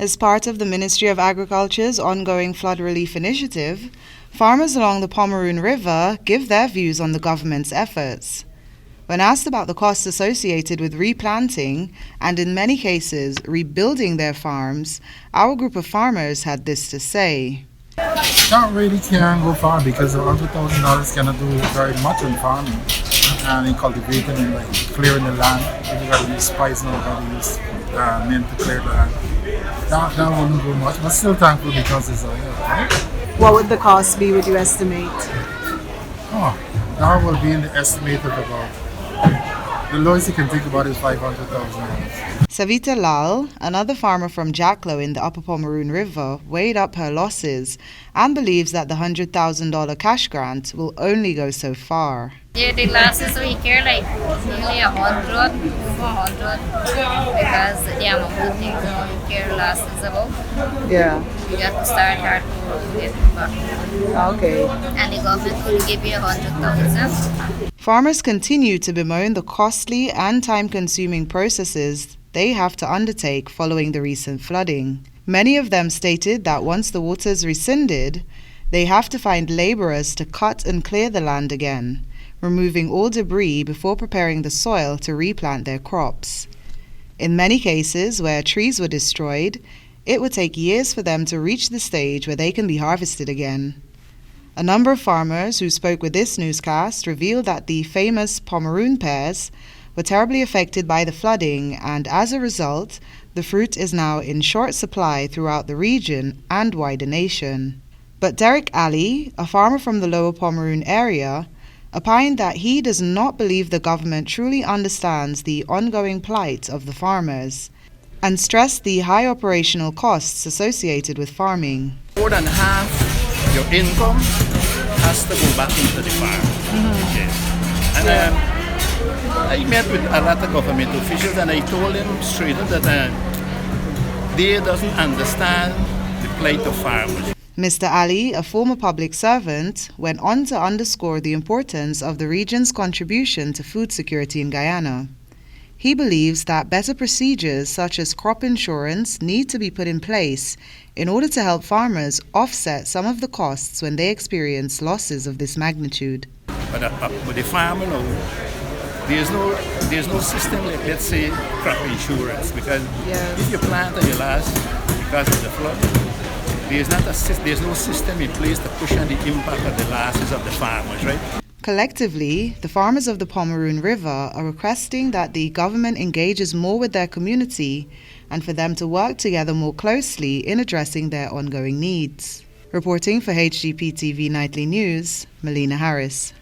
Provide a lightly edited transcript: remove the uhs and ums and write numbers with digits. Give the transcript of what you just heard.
As part of the Ministry of Agriculture's ongoing flood relief initiative, farmers along the Pomeroon River give their views on the government's efforts. When asked about the costs associated with replanting and, in many cases, rebuilding their farms, our group of farmers had this to say. That really can't go far because $100,000 cannot do very much in farming and in cultivating and like clearing the land. If you got to use spice now, you got to use men to clear the land. That wouldn't go much, but still thankful because it's right? What would the cost be, would you estimate? Oh, that will be in the estimate of about, the lowest you can think about is $500,000. SAVITA LALL, another farmer from Jacklow in the Upper Pomeroon River, weighed up her losses and believes that the $100,000 cash grant will only go so far. Yeah, the losses we care like nearly 100, over 100, because the amount of things we care losses about. Yeah. You have to start hard to get it back. Okay. And the government will give you 100,000. Farmers continue to bemoan the costly and time-consuming processes they have to undertake following the recent flooding. Many of them stated that once the waters rescinded, they have to find laborers to cut and clear the land again, removing all debris before preparing the soil to replant their crops. In many cases where trees were destroyed, it would take years for them to reach the stage where they can be harvested again. A number of farmers who spoke with this newscast revealed that the famous Pomeroon pears were terribly affected by the flooding, and as a result, the fruit is now in short supply throughout the region and wider nation. But Derek Ali, a farmer from the Lower Pomeroon area, opined that he does not believe the government truly understands the ongoing plight of the farmers, and stressed the high operational costs associated with farming. More than half your income has to go back into the farm. Okay. And I met with a lot of government officials and I told them straight up that they doesn't understand the plight of farmers. Mr. Ali, a former public servant, went on to underscore the importance of the region's contribution to food security in Guyana. He believes that better procedures such as crop insurance need to be put in place in order to help farmers offset some of the costs when they experience losses of this magnitude. But with the farmer now, there's no system like, let's say, crop insurance, because if you plant and you lost because of the flood, there's no system in place to cushion the impact of the losses of the farmers, right? Collectively, the farmers of the Pomeroon River are requesting that the government engages more with their community and for them to work together more closely in addressing their ongoing needs. Reporting for HGP TV Nightly News, Melina Harris.